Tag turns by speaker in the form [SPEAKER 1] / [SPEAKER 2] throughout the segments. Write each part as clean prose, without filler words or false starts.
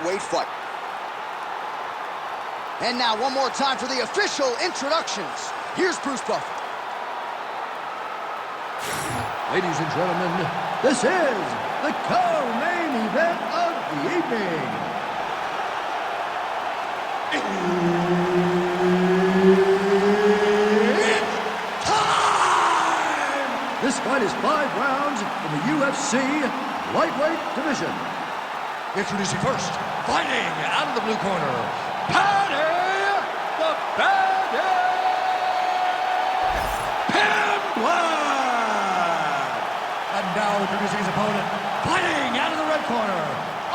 [SPEAKER 1] weight fight. And now one more time for the official introductions. Here's Bruce Buffer.
[SPEAKER 2] Ladies and gentlemen, this is the co-main event of the evening. It's time! This fight is 5 rounds in the UFC lightweight division. Introducing first, fighting out of the blue corner, Paddy, the Paddy Pimblett! And now introducing his opponent, fighting out of the red corner,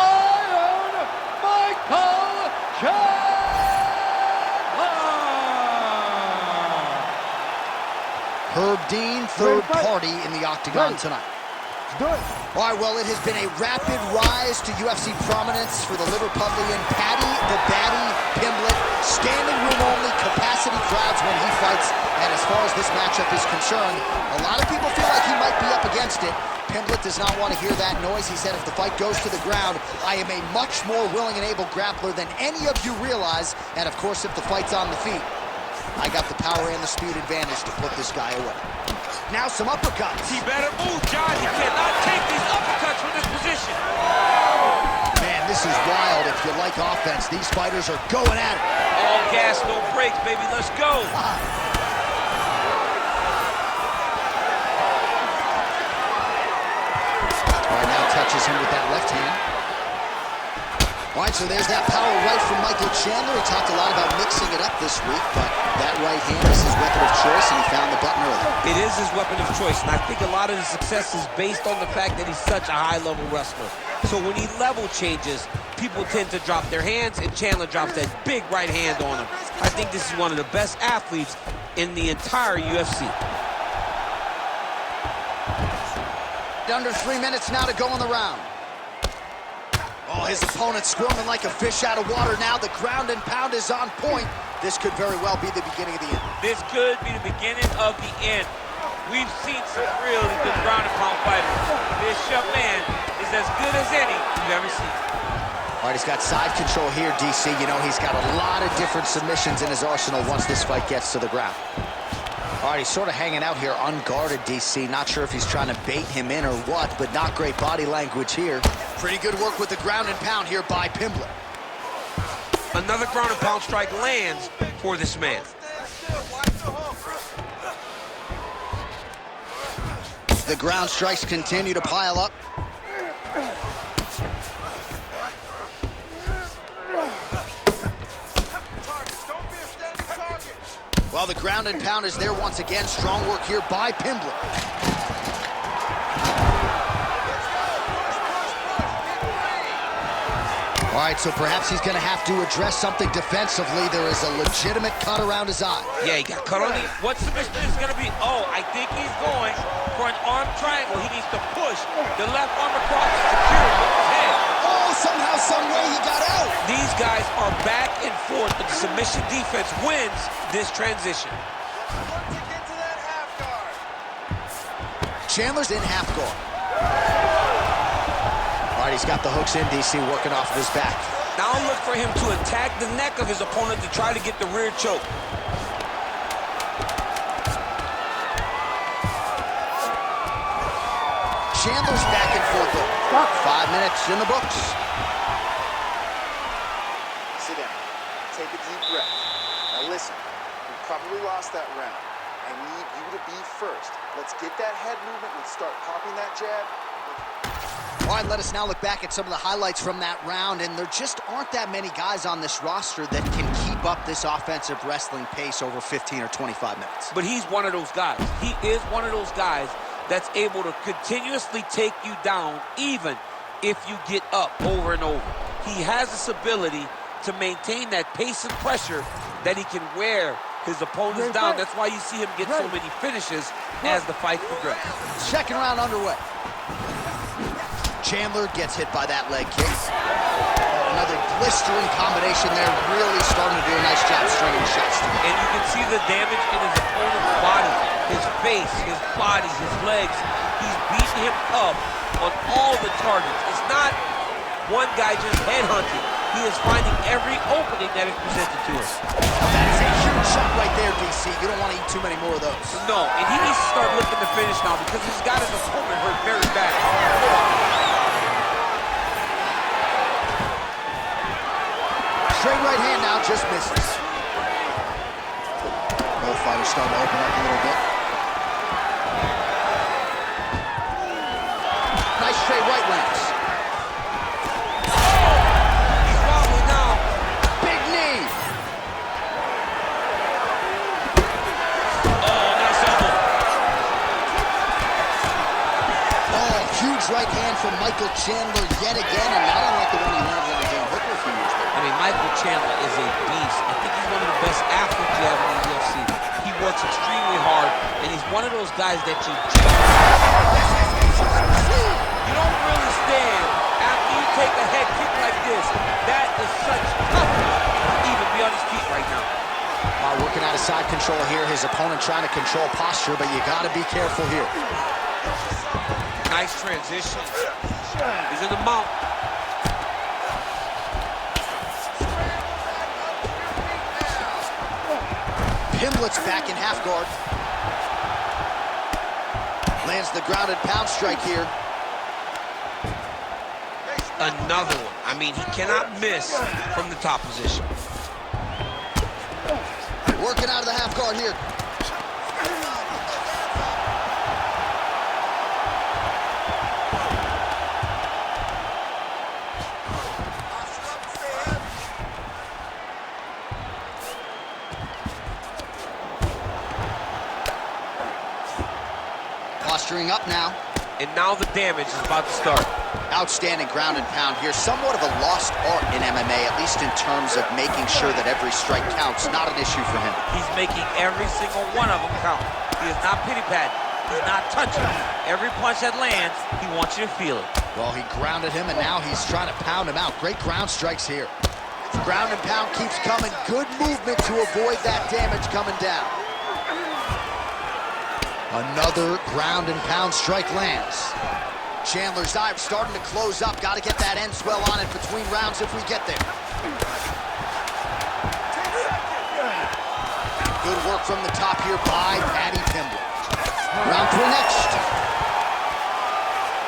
[SPEAKER 2] Iron Michael Chandler!
[SPEAKER 1] Herb Dean, third party in the octagon tonight. All right, well, it has been a rapid rise to UFC prominence for the Liverpudlian Paddy, the Baddy Pimblett. Standing room only, capacity crowds when he fights. And as far as this matchup is concerned, a lot of people feel like he might be up against it. Pimblett does not want to hear that noise. He said if the fight goes to the ground, I am a much more willing and able grappler than any of you realize. And of course, if the fight's on the feet, I got the power and the speed advantage to put this guy away. Now some uppercuts.
[SPEAKER 3] He better move, John. He cannot take these uppercuts from this position.
[SPEAKER 1] Man, this is wild. If you like offense, these fighters are going at it.
[SPEAKER 3] All gas, no brakes, baby. Let's go.
[SPEAKER 1] All right, now touches him with that left hand. All right, so there's that power right from Michael Chandler. He talked a lot about mixing it up this week, but that right hand is his weapon of choice, and he found the button early.
[SPEAKER 3] It is his weapon of choice, and I think a lot of his success is based on the fact that he's such a high-level wrestler. So when he level changes, people tend to drop their hands, and Chandler drops that big right hand on him. I think this is one of the best athletes in the entire UFC.
[SPEAKER 1] Under 3 minutes now to go in the round. Oh, his opponent squirming like a fish out of water now. The ground and pound is on point. This could very well be the beginning of the end.
[SPEAKER 3] This could be the beginning of the end. We've seen some really good ground and pound fighters. This young man is as good as any you've ever seen.
[SPEAKER 1] All right, he's got side control here, DC. You know, he's got a lot of different submissions in his arsenal once this fight gets to the ground. All right, he's sort of hanging out here unguarded, DC. Not sure if he's trying to bait him in or what, but not great body language here. Pretty good work with the ground and pound here by Pimblett.
[SPEAKER 3] Another ground and pound strike lands for this man.
[SPEAKER 1] The ground strikes continue to pile up. Well, the ground and pound is there once again. Strong work here by Pimblett. All right, so perhaps he's going to have to address something defensively. There is a legitimate cut around his eye.
[SPEAKER 3] Yeah, he got cut on the... What submission is going to be? Oh, I think he's going for an arm triangle. He needs to push the left arm across to secure it with his head.
[SPEAKER 1] Oh, somehow, some way he got out.
[SPEAKER 3] These guys are back and forth, but the submission defense wins this transition.
[SPEAKER 1] Chandler's in half guard. All right, he's got the hooks in, DC, working off of his back.
[SPEAKER 3] Now look for him to attack the neck of his opponent to try to get the rear choke.
[SPEAKER 1] Chandler's back in full go. 5 minutes in the books.
[SPEAKER 4] Sit down. Take a deep breath. Now listen, we probably lost that round. I need you to be first. Let's get that head movement. Let's start popping that jab.
[SPEAKER 1] All right, let us now look back at some of the highlights from that round, and there just aren't that many guys on this roster that can keep up this offensive wrestling pace over 15 or 25 minutes.
[SPEAKER 3] But he's one of those guys. He is one of those guys that's able to continuously take you down even if you get up over and over. He has this ability to maintain that pace and pressure that he can wear his opponents down. That's why you see him get so many finishes as the fight progresses.
[SPEAKER 1] Second round underway. Chandler gets hit by that leg kick. Another blistering combination there, really starting to do a nice job stringing shots together.
[SPEAKER 3] And you can see the damage in his opponent's body, his face, his body, his legs. He's beating him up on all the targets. It's not one guy just headhunting. is finding every opening that is presented to him.
[SPEAKER 1] That is a huge shot right there, DC. You don't want to eat too many more of those.
[SPEAKER 3] No, and he needs to start looking to finish now because he's got his opponent hurt very bad.
[SPEAKER 1] Straight right hand now, just misses. Both fighters starting to open up a little bit. Nice straight right lands.
[SPEAKER 3] He's wobbling now.
[SPEAKER 1] Big knee.
[SPEAKER 3] Oh, nice elbow.
[SPEAKER 1] Oh, huge right hand from Michael Chandler yet again, and not unlike the one he landed on the game Hooker a few years ago.
[SPEAKER 3] I mean, Michael Chandler is a beast. I think he's one of the best athletes you have in the UFC. He works extremely hard, and he's one of those guys that you don't really stand after you take a head kick like this. That is such toughness to even be on his feet right now.
[SPEAKER 1] Working out of side control here. His opponent trying to control posture, but you got to be careful here.
[SPEAKER 3] Nice transition. He's in the mount.
[SPEAKER 1] Pimblett's back in half guard. Lands the grounded pound strike here.
[SPEAKER 3] Another one. I mean, he cannot miss from the top position.
[SPEAKER 1] Working out of the half guard here. Posturing up now.
[SPEAKER 3] And now the damage is about to start.
[SPEAKER 1] Outstanding ground and pound here. Somewhat of a lost art in MMA, at least in terms of making sure that every strike counts. Not an issue for him.
[SPEAKER 3] He's making every single one of them count. He is not pity-patting. He's not touching. Every punch that lands, he wants you to feel it.
[SPEAKER 1] Well, he grounded him, and now he's trying to pound him out. Great ground strikes here. Ground and pound keeps coming. Good movement to avoid that damage coming down. Another ground and pound strike lands. Chandler's dive starting to close up. Got to get that end swell on it between rounds if we get there. Good work from the top here by Paddy Pimblett. Round 3 next.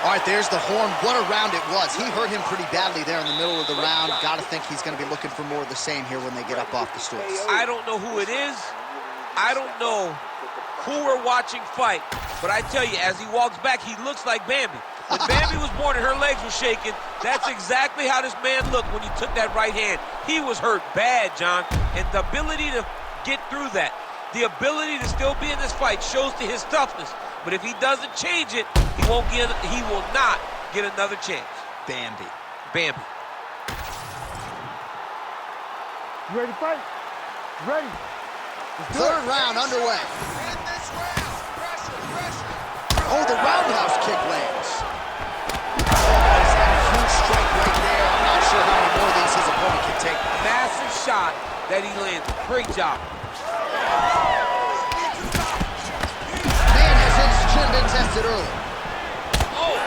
[SPEAKER 1] All right, there's the horn. What a round it was. He hurt him pretty badly there in the middle of the round. Got to think he's going to be looking for more of the same here when they get up off the stools.
[SPEAKER 3] I don't know who it is. I don't know who we're watching fight. But I tell you, as he walks back, he looks like Bambi. When Bambi was born and her legs were shaking, that's exactly how this man looked when he took that right hand. He was hurt bad, John. And the ability to get through that, the ability to still be in this fight shows to his toughness. But if he doesn't change it, he will not get another chance.
[SPEAKER 1] Bambi.
[SPEAKER 3] Bambi.
[SPEAKER 2] You ready to fight? Ready.
[SPEAKER 1] Third round underway. Oh, the roundhouse kick lands. Oh, he's had a huge strike right there. I'm not sure how many more of these his opponent can take.
[SPEAKER 3] Massive shot that he landed. Great job.
[SPEAKER 1] Man has his chin been tested early.
[SPEAKER 3] Oh!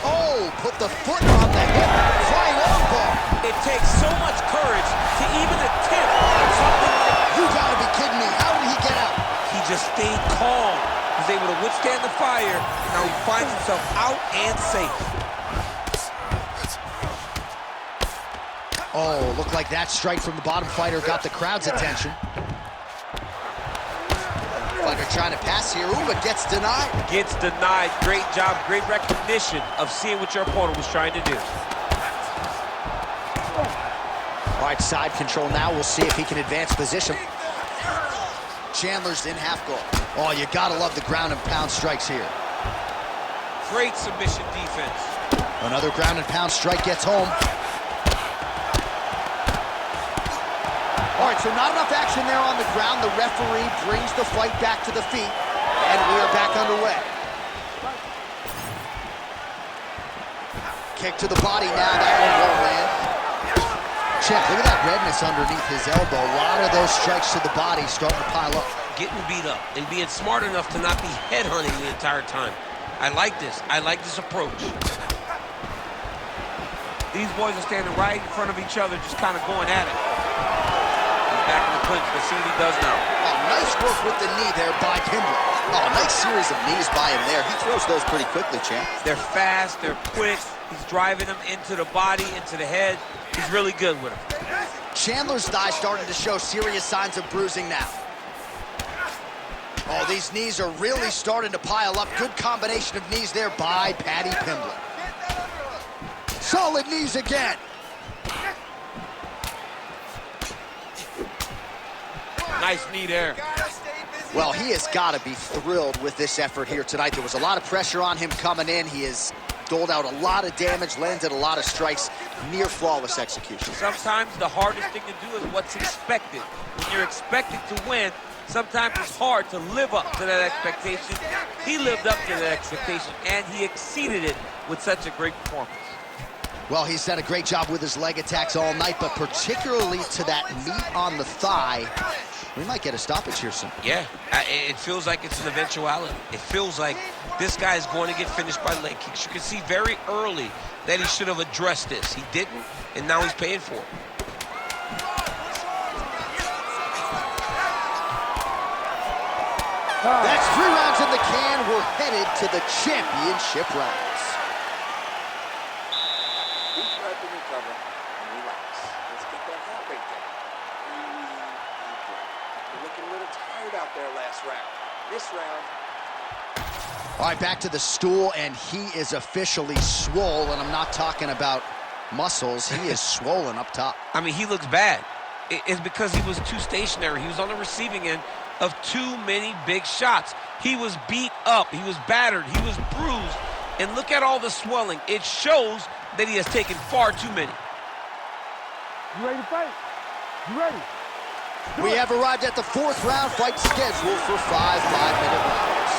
[SPEAKER 1] Oh, put the foot on the hip. Flying armbar.
[SPEAKER 3] It takes so much courage to even attempt something like that.
[SPEAKER 1] You gotta be kidding me. How did he get out?
[SPEAKER 3] He just stayed calm. He was able to withstand the fire. Now he finds himself out and safe.
[SPEAKER 1] Oh, looked like that strike from the bottom fighter got the crowd's attention. Fighter trying to pass here. Ooh, but gets denied.
[SPEAKER 3] Gets denied. Great job. Great recognition of seeing what your opponent was trying to do.
[SPEAKER 1] All right, side control now. We'll see if he can advance position. Chandler's in half guard. Oh, you gotta love the ground and pound strikes here.
[SPEAKER 3] Great submission defense.
[SPEAKER 1] Another ground and pound strike gets home. All right, so not enough action there on the ground. The referee brings the fight back to the feet, and we are back underway. Kick to the body now. That one won't land. Check, look at that redness underneath his elbow. A lot of those strikes to the body starting to pile up.
[SPEAKER 3] Getting beat up and being smart enough to not be headhunting the entire time. I like this. I like this approach. These boys are standing right in front of each other, just kind of going at it. He's back in the clinch. Let's see what he does now.
[SPEAKER 1] Oh, nice work with the knee there by Pimblett. Oh, nice series of knees by him there. He throws those pretty quickly, champ.
[SPEAKER 3] They're fast, they're quick. He's driving them into the body, into the head. He's really good with them.
[SPEAKER 1] Chandler's thigh starting to show serious signs of bruising now. Oh, these knees are really starting to pile up. Good combination of knees there by Paddy Pimblett. Solid knees again.
[SPEAKER 3] Nice knee there.
[SPEAKER 1] Well, he has got to be thrilled with this effort here tonight. There was a lot of pressure on him coming in. He has doled out a lot of damage, landed a lot of strikes, near flawless execution.
[SPEAKER 3] Sometimes the hardest thing to do is what's expected. When you're expected to win, sometimes it's hard to live up to that expectation. He lived up to that expectation, and he exceeded it with such a great performance.
[SPEAKER 1] Well, he's done a great job with his leg attacks all night, but particularly to that meat on the thigh. We might get a stoppage here soon.
[SPEAKER 3] Yeah, it feels like it's an eventuality. It feels like this guy is going to get finished by leg kicks. You can see very early that he should have addressed this. He didn't, and now he's paying for it.
[SPEAKER 1] That's 3 rounds in the can. We're headed to the championship rounds.
[SPEAKER 4] Deep breath and recover and relax. Let's get that heart rate down. Breathe, deep breath. You're looking a little tired out there last round. This round.
[SPEAKER 1] All right, back to the stool, and he is officially swole, and I'm not talking about muscles. He is swollen up top.
[SPEAKER 3] I mean, he looks bad. It's because he was too stationary. He was on the receiving end of too many big shots. He was beat up. He was battered. He was bruised. And look at all the swelling. It shows that he has taken far too many.
[SPEAKER 5] You ready to fight? You ready?
[SPEAKER 1] We have arrived at the 4th round fight scheduled for 5 5-minute rounds.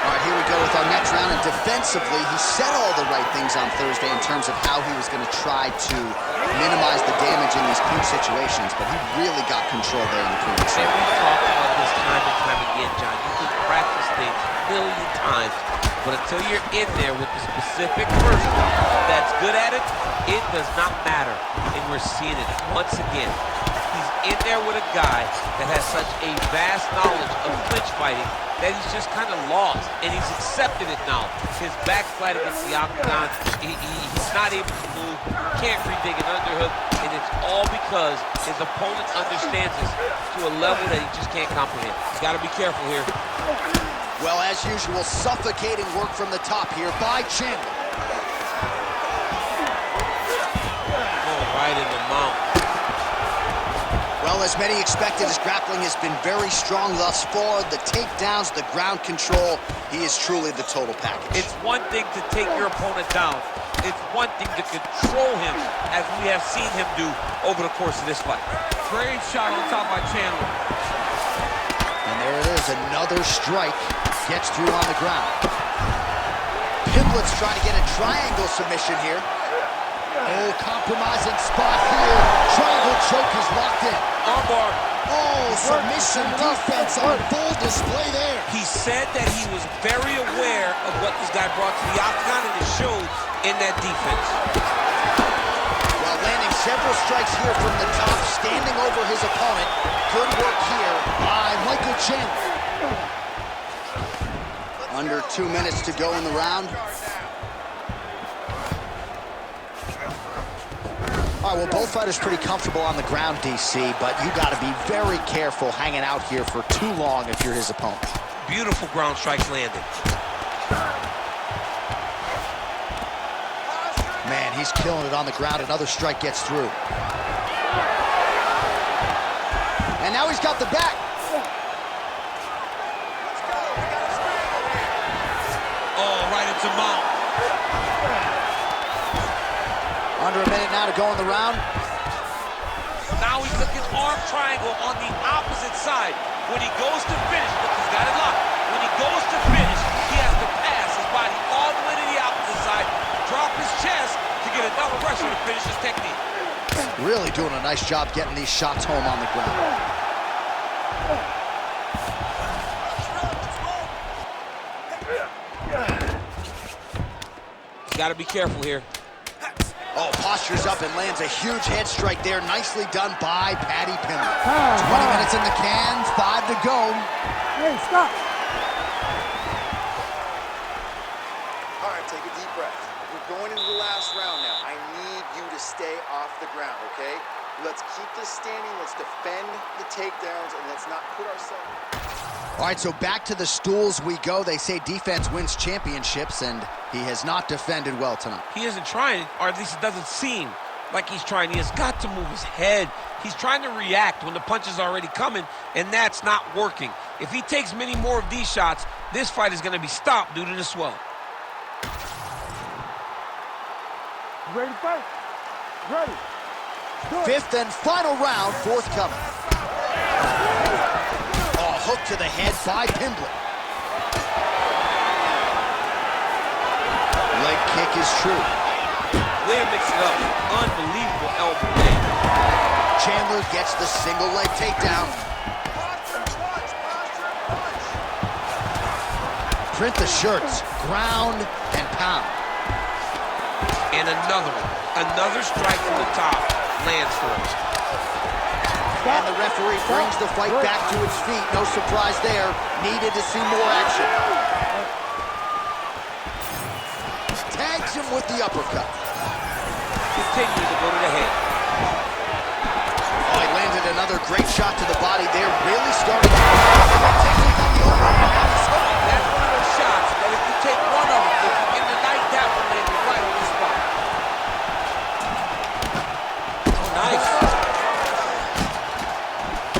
[SPEAKER 1] All right, here we go with our next round, and defensively, he said all the right things on Thursday in terms of how he was going to try to minimize the damage in these pinch situations, but he really got control there in the clinch.
[SPEAKER 3] And we've talked about this time and time again, John. You can practice things a million times, but until you're in there with the specific person that's good at it, it does not matter. And we're seeing it once again. He's in there with a guy that has such a vast knowledge of clinch fighting that he's just kind of lost, and he's accepted it now. His back's flat against the octagon. He's not able to move, can't redig an underhook, and it's all because his opponent understands this to a level that he just can't comprehend. He's got to be careful here.
[SPEAKER 1] Well, as usual, suffocating work from the top here by Chandler.
[SPEAKER 3] Oh, right in the mouth.
[SPEAKER 1] Well, as many expected, his grappling has been very strong thus far. The takedowns, the ground control, he is truly the total package.
[SPEAKER 3] It's one thing to take your opponent down. It's one thing to control him, as we have seen him do over the course of this fight. Great shot on top by Chandler.
[SPEAKER 1] And there it is, another strike gets through on the ground. Pimblett's trying to get a triangle submission here. Oh, compromising spot here. Triangle choke is locked in.
[SPEAKER 3] Armbar.
[SPEAKER 1] Oh, submission defense on full display there.
[SPEAKER 3] He said that he was very aware of what this guy brought to the octagon, and it showed in that defense.
[SPEAKER 1] While landing several strikes here from the top, standing over his opponent. Good work here by Michael Chandler. Under 2 minutes to go in the round. All right, well, both fighters pretty comfortable on the ground, DC, but you got to be very careful hanging out here for too long if you're his opponent.
[SPEAKER 3] Beautiful ground strikes landed.
[SPEAKER 1] Man, he's killing it on the ground. Another strike gets through. And now he's got the back.
[SPEAKER 3] Oh, right into mount.
[SPEAKER 1] Under a minute now to go in the round.
[SPEAKER 3] Now he's looking arm triangle on the opposite side. When he goes to finish, look, he's got it locked. When he goes to finish, he has to pass his body all the way to the opposite side, drop his chest to get another pressure to finish his technique.
[SPEAKER 1] Really doing a nice job getting these shots home on the ground.
[SPEAKER 3] got to be careful here.
[SPEAKER 1] Oh, postures up and lands a huge head strike there. Nicely done by Paddy Pimblett. 20 minutes in the can, 5 to go.
[SPEAKER 5] Hey, stop.
[SPEAKER 4] All right, take a deep breath. We're going into the last round now. I need you to stay off the ground, okay? Let's keep this standing. Let's defend the takedowns, and let's not put ourselves...
[SPEAKER 1] All right, so back to the stools we go. They say defense wins championships, and he has not defended well tonight.
[SPEAKER 3] He isn't trying, or at least it doesn't seem like he's trying. He has got to move his head. He's trying to react when the punch is already coming, and that's not working. If he takes many more of these shots, this fight is going to be stopped due to the swelling.
[SPEAKER 5] You ready to fight? Ready.
[SPEAKER 1] Fifth and final round, forthcoming. Oh, hook to the head by Pimblett. Leg kick is true.
[SPEAKER 3] Way to mix it up. Unbelievable elbow leg.
[SPEAKER 1] Chandler gets the single leg takedown. Print the shirts, ground and pound.
[SPEAKER 3] And another one. Another strike from the top. Lands for him.
[SPEAKER 1] And the referee brings the fight back to its feet. No surprise there. Needed to see more action. Tags him with the uppercut.
[SPEAKER 3] Continues to go to the head.
[SPEAKER 1] Oh, he landed another great shot to the body there. Really starting to...
[SPEAKER 3] That's one of those shots that if you take one of them, if you get the night, that one landed right on the spot. Nice.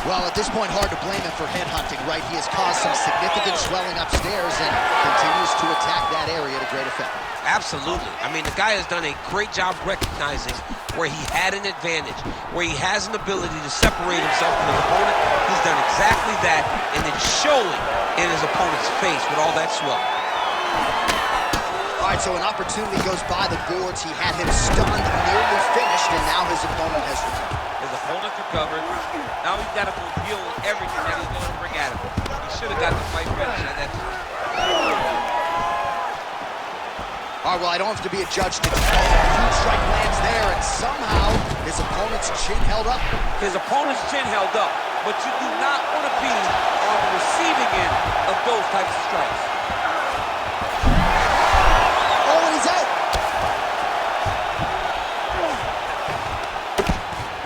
[SPEAKER 1] Well, at this point, hard to blame him for headhunting, right? He has caused some significant swelling upstairs and continues to attack that area to great effect.
[SPEAKER 3] Absolutely. I mean, the guy has done a great job recognizing where he had an advantage, where he has an ability to separate himself from his opponent. He's done exactly that, and it's showing in his opponent's face with all that swelling.
[SPEAKER 1] All right, so an opportunity goes by the boards. He had him stunned, nearly finished, and now his opponent has recovered.
[SPEAKER 3] His opponent recovered. Now he's got to go deal with everything that he's going to bring at him. He should have got the fight finished at that time.
[SPEAKER 1] All right, well, I don't have to be a judge to tell. Huge strike lands there, and somehow his opponent's chin held up.
[SPEAKER 3] His opponent's chin held up, but you do not want to be on the receiving end of those types of strikes.
[SPEAKER 1] Oh, and he's out.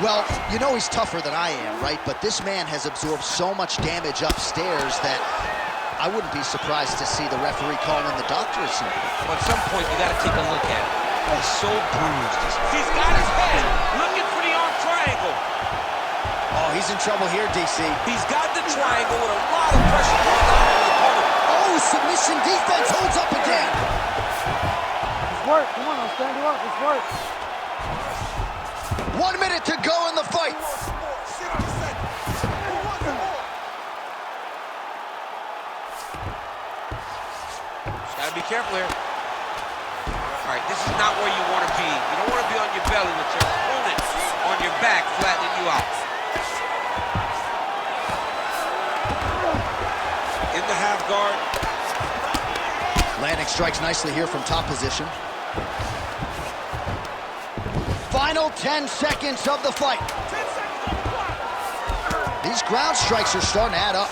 [SPEAKER 1] Well, you know he's tougher than I am, right? But this man has absorbed so much damage upstairs that I wouldn't be surprised to see the referee call in the doctor at some point.
[SPEAKER 3] But at some point, you got to take a look at it. He's so bruised. He's got his head looking for the arm triangle.
[SPEAKER 1] Oh, he's in trouble here, DC.
[SPEAKER 3] He's got the triangle with a lot of pressure going on his opponent.
[SPEAKER 1] Oh, submission defense holds up again.
[SPEAKER 5] It's work. Come on, I'll stand you up. It's work.
[SPEAKER 1] 1 minute to go in the fight.
[SPEAKER 3] Gotta be careful here. All right, this is not where you want to be. You don't want to be on your belly with your opponent on your back, flattening you out. In the half guard.
[SPEAKER 1] Landing strikes nicely here from top position. Final 10 seconds of the fight. These ground strikes are starting to add up.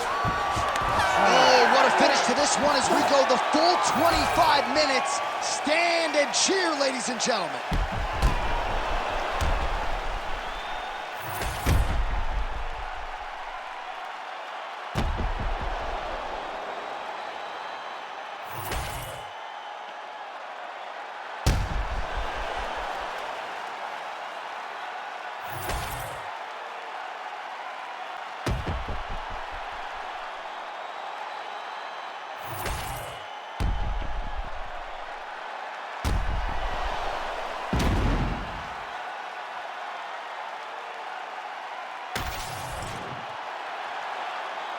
[SPEAKER 1] Oh, what a finish to this one as we go the full 25 minutes. Stand and cheer, ladies and gentlemen.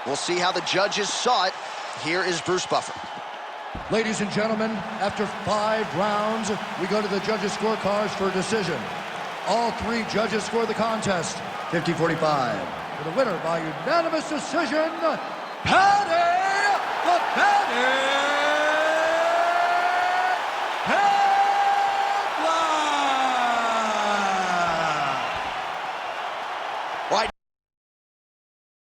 [SPEAKER 1] We'll see how the judges saw it. Here is Bruce Buffer.
[SPEAKER 2] Ladies and gentlemen, after 5 rounds, we go to the judges' scorecards for a decision. All 3 judges score the contest, 50-45. For the winner by unanimous decision, Paddy the Paddy